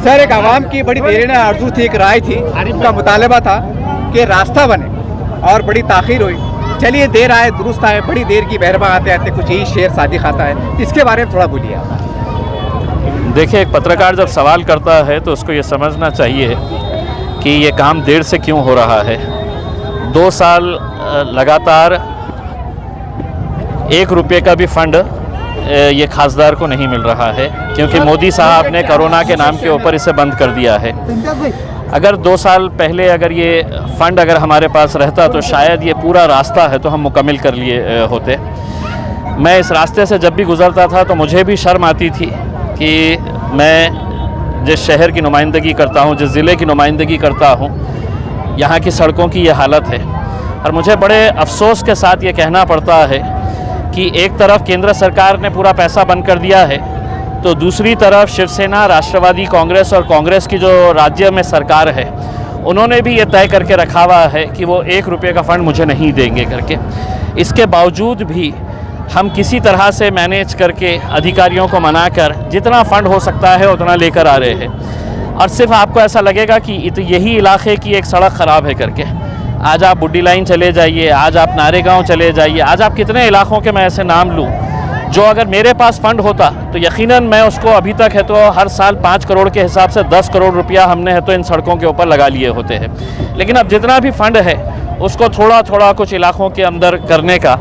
Sir, एक आवाम की बड़ी देर ने आरज़ू थी, एक राय थी, उनका मुतालबा था कि रास्ता बने और बड़ी ताख़ीर हुई। चलिए, देर आए दुरुस्त आए, बड़ी देर की बहरबा आते आते कुछ ही शेर शादी खाता है, इसके बारे में थोड़ा बोलिए आप। देखिए, एक पत्रकार जब सवाल करता है तो उसको ये समझना चाहिए कि ये काम देर से क्यों हो रहा है। 2 साल लगातार 1 रुपये का भी फंड ये खासदार को नहीं मिल रहा है, क्योंकि मोदी साहब ने कोरोना के नाम के ऊपर इसे बंद कर दिया है। अगर 2 साल पहले अगर ये फ़ंड अगर हमारे पास रहता तो शायद ये पूरा रास्ता है तो हम मुकम्मल कर लिए होते। मैं इस रास्ते से जब भी गुज़रता था तो मुझे भी शर्म आती थी कि मैं जिस शहर की नुमाइंदगी करता हूँ, जिस ज़िले की नुमाइंदगी करता हूँ, यहाँ की सड़कों की ये हालत है। और मुझे बड़े अफसोस के साथ ये कहना पड़ता है कि एक तरफ केंद्र सरकार ने पूरा पैसा बंद कर दिया है, तो दूसरी तरफ शिवसेना, राष्ट्रवादी कांग्रेस और कांग्रेस की जो राज्य में सरकार है, उन्होंने भी ये तय करके रखा हुआ है कि वो 1 रुपये का फ़ंड मुझे नहीं देंगे करके। इसके बावजूद भी हम किसी तरह से मैनेज करके अधिकारियों को मनाकर जितना फ़ंड हो सकता है उतना लेकर आ रहे हैं। और सिर्फ आपको ऐसा लगेगा कि यही इलाके की एक सड़क ख़राब है करके। आज आप बुड्डी लाइन चले जाइए, आज आप नारेगांव चले जाइए, आज आप कितने इलाकों के मैं ऐसे नाम लूँ जो अगर मेरे पास फ़ंड होता तो यकीनन मैं उसको अभी तक है तो हर साल 5 करोड़ के हिसाब से 10 करोड़ रुपया हमने है तो इन सड़कों के ऊपर लगा लिए होते हैं। लेकिन अब जितना भी फ़ंड है उसको थोड़ा थोड़ा कुछ इलाकों के अंदर करने का।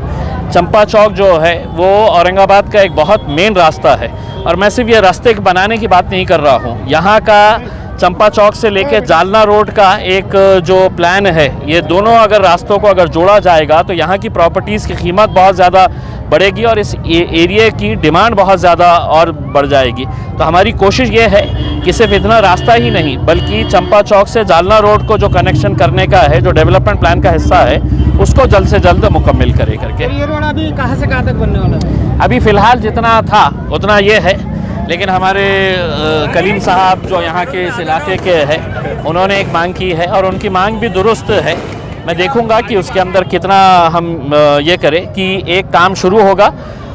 चंपा चौक जो है वो औरंगाबाद का एक बहुत मेन रास्ता है, और मैं सिर्फ ये रास्ते बनाने की बात नहीं कर रहा हूँ। यहाँ का चंपा चौक से लेके जालना रोड का एक जो प्लान है, ये दोनों अगर रास्तों को अगर जोड़ा जाएगा तो यहाँ की प्रॉपर्टीज़ की कीमत बहुत ज़्यादा बढ़ेगी और इस एरिया की डिमांड बहुत ज़्यादा और बढ़ जाएगी। तो हमारी कोशिश ये है कि सिर्फ इतना रास्ता ही नहीं बल्कि चंपा चौक से जालना रोड को जो कनेक्शन करने का है, जो डेवलपमेंट प्लान का हिस्सा है, उसको जल्द से जल्द मुकम्मल करे करके। ये रोड अभी कहाँ से कहाँ तक बनने वाला है? अभी फ़िलहाल जितना था उतना ये है, लेकिन हमारे कलीम साहब जो यहाँ के इस इलाके के हैं, उन्होंने एक मांग की है और उनकी मांग भी दुरुस्त है। मैं देखूंगा कि उसके अंदर कितना हम ये करें कि एक काम शुरू होगा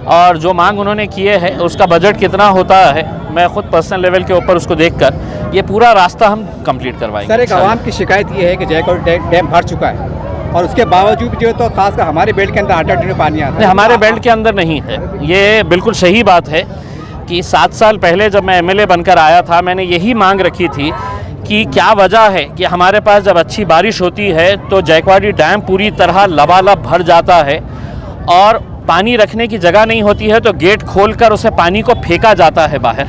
और जो मांग उन्होंने किए हैं उसका बजट कितना होता है, मैं ख़ुद पर्सनल लेवल के ऊपर उसको देखकर ये पूरा रास्ता हम कंप्लीट करवाएंगे। सर, एक आवाम की शिकायत ये है कि जयकोट डैम भर चुका है और उसके बावजूद जो है तो खासकर हमारे बेल्ट के अंदर 8-8 दिन में पानी आता है। हमारे बेल्ट के अंदर नहीं है, ये बिल्कुल सही बात है कि 7 साल पहले जब मैं MLA बनकर आया था, मैंने यही मांग रखी थी कि क्या वजह है कि हमारे पास जब अच्छी बारिश होती है तो जयकवाड़ी डैम पूरी तरह लबालब भर जाता है और पानी रखने की जगह नहीं होती है, तो गेट खोलकर उसे पानी को फेंका जाता है बाहर।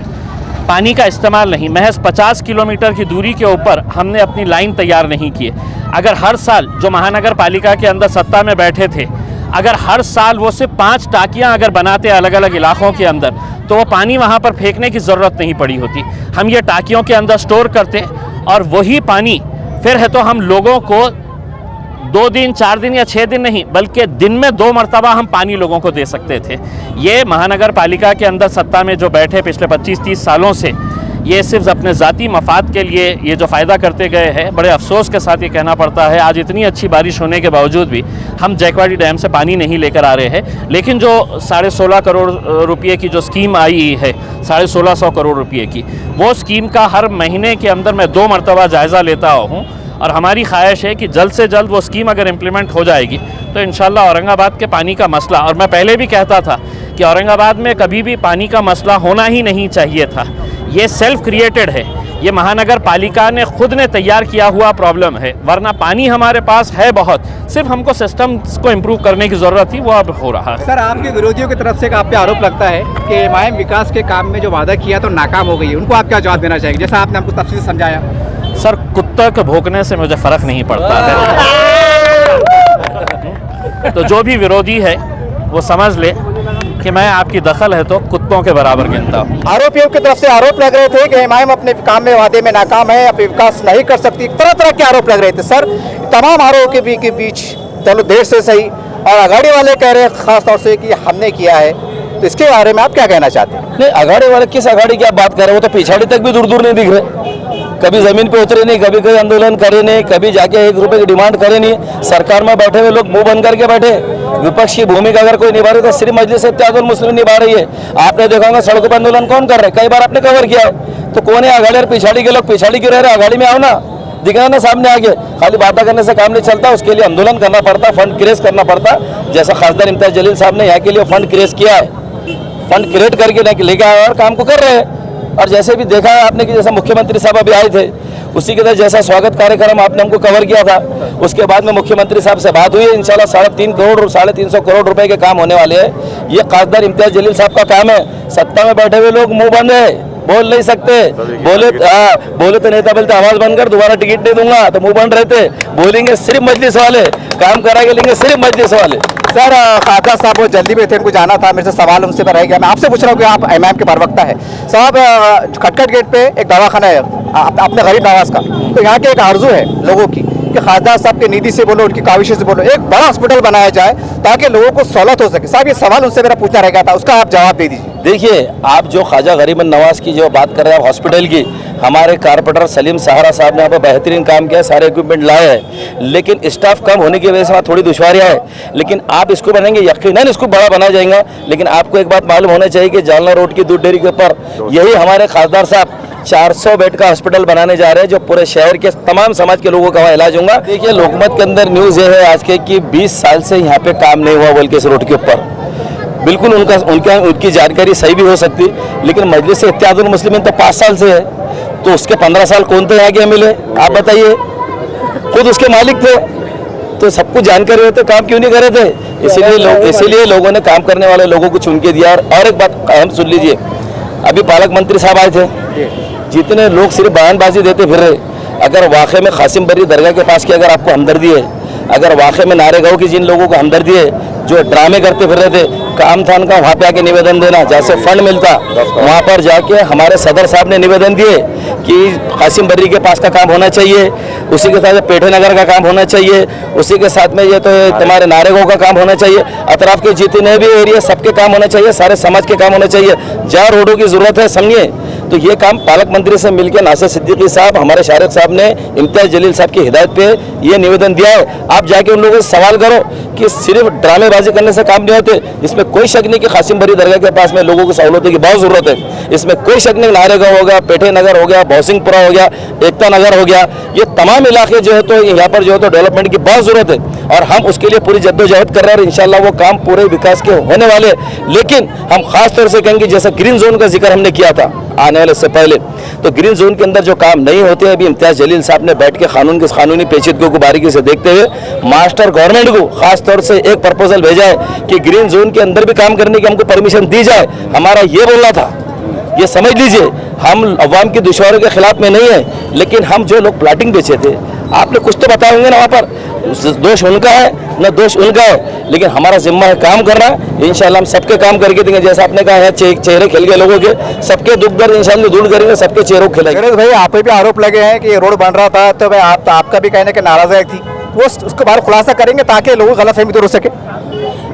पानी का इस्तेमाल नहीं, महज 50 किलोमीटर की दूरी के ऊपर हमने अपनी लाइन तैयार नहीं की। अगर हर साल जो महानगर पालिका के अंदर सत्ता में बैठे थे, अगर हर साल वो सिर्फ 5 टाकियाँ अगर बनाते अलग अलग इलाकों के अंदर, तो वो पानी वहाँ पर फेंकने की ज़रूरत नहीं पड़ी होती। हम ये टाकियों के अंदर स्टोर करते और वही पानी फिर है तो हम लोगों को 2 दिन, 4 दिन या 6 दिन नहीं बल्कि दिन में 2 मरतबा हम पानी लोगों को दे सकते थे। ये महानगर पालिका के अंदर सत्ता में जो बैठे पिछले 25-30 सालों से ये सिर्फ अपने ज़ाती मफाद के लिए ये जो फ़ायदा करते गए हैं। बड़े अफसोस के साथ ये कहना पड़ता है आज इतनी अच्छी बारिश होने के बावजूद भी हम जयकवाड़ी डैम से पानी नहीं लेकर आ रहे हैं। लेकिन जो 16.5 करोड़ रुपये की जो स्कीम आई है, 1650 करोड़ रुपये की, वो स्कीम का हर महीने के अंदर मैं 2 मरतबा जायज़ा लेता हूँ और हमारी ख्वाहिश है कि जल्द से जल्द वो स्कीम अगर इम्प्लीमेंट हो जाएगी तो इंशाल्लाह औरंगाबाद के पानी का मसला, और मैं पहले भी कहता था कि औरंगाबाद में कभी भी पानी का मसला होना ही नहीं चाहिए था, ये सेल्फ क्रिएटेड है, ये महानगर पालिका ने खुद ने तैयार किया हुआ प्रॉब्लम है, वरना पानी हमारे पास है बहुत, सिर्फ हमको सिस्टम को इम्प्रूव करने की ज़रूरत थी, वो अब हो रहा है। सर, आपके विरोधियों की तरफ से आप पे आरोप लगता है कि MIM विकास के काम में जो वादा किया तो नाकाम हो गई है, उनको आप क्या जवाब देना चाहेंगे, जैसा आपने हमको तफसील समझाया? सर, कुत्ता के भौंकने से मुझे फ़र्क नहीं पड़ता है। तो जो भी विरोधी है वो समझ ले कि मैं आपकी दखल है तो कुत्तों के बराबर गिनता हूँ। आरोपियों की तरफ से आरोप लग रहे थे कि MIM अपने काम में वादे में नाकाम है, अपने विकास नहीं कर सकती, तरह तरह के आरोप लग रहे थे। सर, तमाम आरोपों के बीच चलो देर से सही और आघाड़ी वाले कह रहे हैं खास तौर से कि हमने किया है, तो इसके बारे में आप क्या कहना चाहते हैं? नहीं, अघाड़ी वाले किस अघाड़ी की आप बात कर रहे हो? वो तो पिछाड़ी तक भी दूर दूर नहीं दिख रहे, कभी जमीन पे उतरे नहीं, कभी कोई आंदोलन करे नहीं, कभी जाके 1 रुपए की डिमांड करे नहीं। सरकार में बैठे हुए लोग मुंह बंद करके बैठे। विपक्ष की भूमिका अगर कोई निभा रही तो सिर्फ मजलिस इत्तेहादुल मुस्लिमीन निभा रही है। आपने देखा होगा सड़कों पर आंदोलन कौन कर रहे हैं, कई बार आपने कवर किया है। तो कौन है अघाड़ी और पिछाड़ी के लोग? पिछाड़ी क्यों रह रहे? अघाड़ी में आओ ना, दिखना ना सामने आगे। खाली बातें करने से काम नहीं चलता, उसके लिए आंदोलन करना पड़ता, फंड क्रिएट करना पड़ता। जैसा खासदार इम्तियाज जलील साहब ने यहाँ के लिए फंड क्रिएट किया है, फंड क्रिएट करके लेके आए और काम को कर रहे हैं। और जैसे भी देखा है आपने कि जैसा मुख्यमंत्री साहब अभी आए थे, उसी के तहत जैसा स्वागत कार्यक्रम आपने हमको कवर किया था, उसके बाद में मुख्यमंत्री साहब से बात हुई है। इंशाल्लाह 3.5 करोड़ और 350 करोड़ रुपए के काम होने वाले हैं। ये खासदार इम्तियाज जलील साहब का काम है। सत्ता में बैठे हुए लोग मुंह बंद है, बोल नहीं सकते। बोले तो नेता बोलते आवाज बंद कर, दोबारा टिकट नहीं दूंगा, तो मुंह बंद रहते। बोलेंगे सिर्फ मजलिस वाले, काम कराएंगे लेंगे सिर्फ मजलिस वाले। सर, खासदार साहब वो जल्दी में थे, उनको जाना था, मेरे से सवाल उनसे पर रह गया। मैं आपसे पूछ रहा हूँ कि आप इमाम के प्रवक्ता है साहब, खटखट गेट पे एक दवाखाना है अपने गरीब नवाज का, तो यहाँ के एक आरजू है लोगों की कि खासदार साहब के निधि से बोलो, उनकी काविशों से बोलो, एक बड़ा हॉस्पिटल बनाया जाए ताकि लोगों को सहूलत हो सके। साहब, ये सवाल उनसे मेरा पूछना रह गया था, उसका आप जवाब दे दीजिए। देखिए, आप जो ख्वाजा गरीब नवाज की जो बात कर रहे हैं हॉस्पिटल की, हमारे कारपोरेटर सलीम सहारा साहब ने यहाँ पर बेहतरीन काम किया, सारे इक्विपमेंट लाए हैं, लेकिन स्टाफ कम होने की वजह से वहाँ थोड़ी दुश्वारियाँ है। लेकिन आप इसको बनाएंगे, यकीनन इसको बड़ा बनाया जाएगा। लेकिन आपको एक बात मालूम होना चाहिए कि जालना रोड की दूध डेयरी के ऊपर यही हमारे खासदार साहब 400 बेड का हॉस्पिटल बनाने जा रहे हैं, जो पूरे शहर के तमाम समाज के लोगों का वहाँ इलाज होगा। देखिए, लोकमत के अंदर न्यूज़ ये है आज के कि 20 साल से यहाँ पे काम नहीं हुआ बोल के इस रोड के ऊपर। बिल्कुल उनकी जानकारी सही भी हो सकती, लेकिन मजलिस इत्तेहादुल मुस्लिमीन तो 5 साल से है, तो उसके 15 साल कौन थे यहाँ के MLA? आप बताइए, खुद उसके मालिक थे, तो सब कुछ जानकारी होते काम क्यों नहीं कर रहे थे? इसीलिए लोगों ने काम करने वाले लोगों को चुन के दिया। और एक बात अहम सुन लीजिए, अभी पालक मंत्री साहब आए थे, जितने लोग सिर्फ बयानबाजी देते फिर रहे, अगर वाकई में कासिम बरी दरगाह के पास की अगर आपको हमदर्दी है, अगर वाकई में नारेगांव की जिन लोगों को हमदर्दी है, जो ड्रामे करते फिर रहे थे, काम था उनका वहाँ पे आके निवेदन देना, जैसे फंड मिलता वहाँ पर जाके हमारे सदर साहब ने निवेदन दिए कि कासिम बर्री के पास का काम होना चाहिए, उसी के साथ पेठे नगर का काम होना चाहिए, उसी के साथ में ये तो तुम्हारे नारेगांव का काम होना चाहिए, अतराफ के जितने भी एरिया सबके काम होना चाहिए, सारे समाज के काम होना चाहिए। जहाँ रोडों की जरूरत है समझिए, तो ये काम पालक मंत्री से मिलकर नासिर सिद्दीकी साहब, हमारे शारिक साहब ने इम्तियाज जलील साहब की हिदायत पे ये निवेदन दिया है। आप जाके उन लोगों से सवाल करो कि सिर्फ ड्रामेबाजी करने से काम नहीं होते। इसमें कोई शक नहीं कि कासिम बरी दरगाह के पास में लोगों को सहूलतों की बहुत ज़रूरत है। इसमें कोई शक नहीं, नारेगांव हो गया, पेठे नगर हो गया, भौसिंगपुरा हो गया, एकता नगर हो गया, ये तमाम इलाके जो है तो यहाँ पर जो है तो डेवलपमेंट की बहुत ज़रूरत है, और हम उसके लिए पूरी जद्दोजहद कर रहे हैं। और इंशाल्लाह वो काम पूरे विकास के होने वाले। लेकिन हम खास तौर से कहेंगे, जैसा ग्रीन जोन का जिक्र हमने किया था आने वाले से पहले, तो ग्रीन जोन के अंदर जो काम नहीं होते हैं, अभी इम्तियाज जलील साहब ने बैठ के कानूनी पेचीदगियों को बारीकी से देखते हुए मास्टर गवर्नमेंट को खास तौर से एक प्रपोजल भेजा है कि ग्रीन जोन के अंदर भी काम करने की हमको परमिशन दी जाए। हमारा ये बोलना था, ये समझ लीजिए, हम अवाम की दुश्वारियों के खिलाफ में नहीं है, लेकिन हम जो लोग प्लाटिंग बेचे थे, आपने कुछ तो बताए होंगे ना, वहाँ पर दोष उनका है न दोष उनका है, लेकिन हमारा जिम्मा है काम करना। इंशाल्लाह हम सबके काम करके देंगे, जैसा आपने कहा है चेहरे खिल गए लोगों के, सबके दुख दर्द इंशाल्लाह दूर करेंगे, सबके चेहरों को खिलाएंगे। भाई, आप पे भी आरोप लगे हैं कि ये रोड बन रहा था, तो भाई आपका भी कहने की नाराजगी थी, वो उसके बारे में खुलासा करेंगे ताकि लोगों को गलतफहमी दूर हो सके।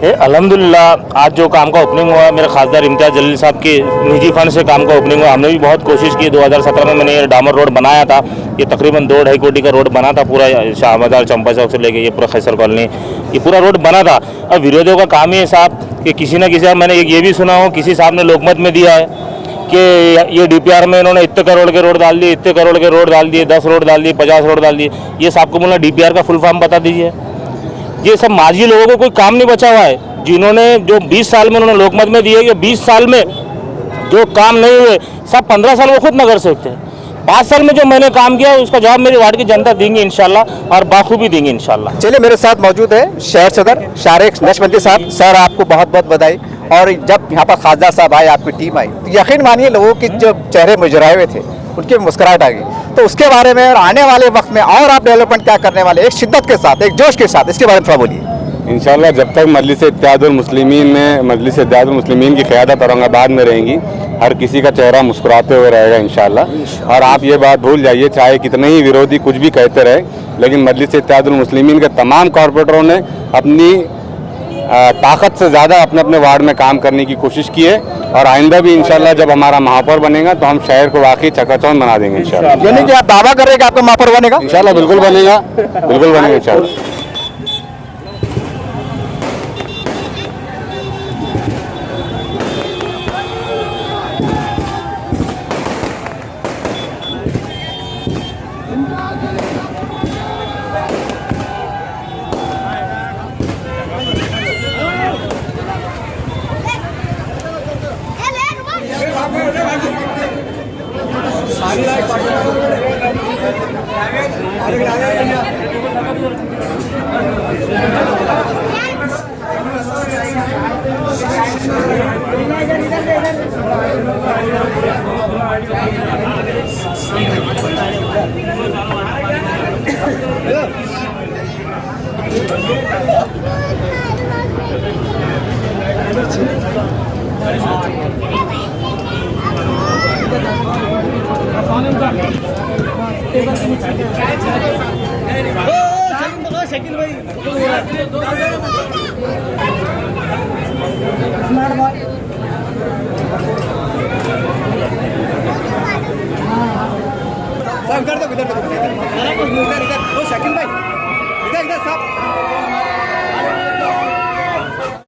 अल्हम्दुलिल्लाह आज जो काम का ओपनिंग हुआ, मेरे खासदार इम्तियाज जलील साहब के निजी फंड से काम का ओपनिंग हुआ। हमने भी बहुत कोशिश की, 2017 में मैंने ये डामर रोड बनाया था, ये तकरीबन 2-2.5 कोटी का रोड बना था, पूरा शाह बाजार चंपा चौक से लेके ये पूरा खैसर कॉलोनी, ये पूरा रोड बना था। अब विरोधियों का काम ही है साहब कि किसी न किसी, मैंने ये भी सुना हो किसी साहब ने लोकमत में दिया है कि ये DPR में इन्होंने इतने करोड़ के रोड डाल दिए, इतने करोड़ के रोड डाल दिए, 10 रोड डाल दिए, 50 रोड डाल दिए। ये साहब को बोलना DPR का फुल फॉर्म बता दीजिए। ये सब माजी लोगों को कोई काम नहीं बचा हुआ है, जिन्होंने जो 20 साल में उन्होंने लोकमत में दिए कि 20 साल में जो काम नहीं हुए, सब 15 साल वो खुद न कर सकते हैं। 5 साल में जो मैंने काम किया उसका जवाब मेरी वार्ड की जनता देंगी इंशाल्लाह, और बाखूबी देंगे इंशाल्लाह। चलिए, मेरे साथ मौजूद है शहर सदर शारिक नशबंदी साहब। सर, आपको बहुत बहुत बधाई। और जब यहाँ पर खासदार साहब आए, आपकी टीम आई, तो यकीन मानिए लोगों के जो चेहरे मुजराए हुए थे उनकी मुस्कुराहट आ गई। तो उसके बारे में और आने वाले वक्त में और आप डेवलपमेंट क्या करने वाले, एक शिद्दत के साथ, एक जोश के साथ, इसके बारे में थोड़ा बोलिए। इंशाल्लाह जब तक मजलिस इत्तेहादुल मुस्लिमीन की क़यादत औरंगाबाद में रहेंगी, हर किसी का चेहरा मुस्कुराते हुए रहेगा इंशाल्लाह। और आप ये बात भूल जाइए, चाहे कितने ही विरोधी कुछ भी कहते रहे, लेकिन मजलिस इत्तेहादुल मुस्लिमीन के तमाम कॉरपोरेटरों ने अपनी ताकत से ज़्यादा अपने अपने वार्ड में काम करने की कोशिश की है और आइंदा भी इंशाल्लाह जब हमारा महापौर बनेगा तो हम शहर को वाकई चकाचौंध बना देंगे इंशाल्लाह। यानी कि आप दावा कर रहे हैं कि आपका महापौर बनेगा? इंशाल्लाह बिल्कुल बनेगा, बिल्कुल बनेगा इंशाल्लाह। इधर इधर, ओ शकील भाई, इधर इधर साहब।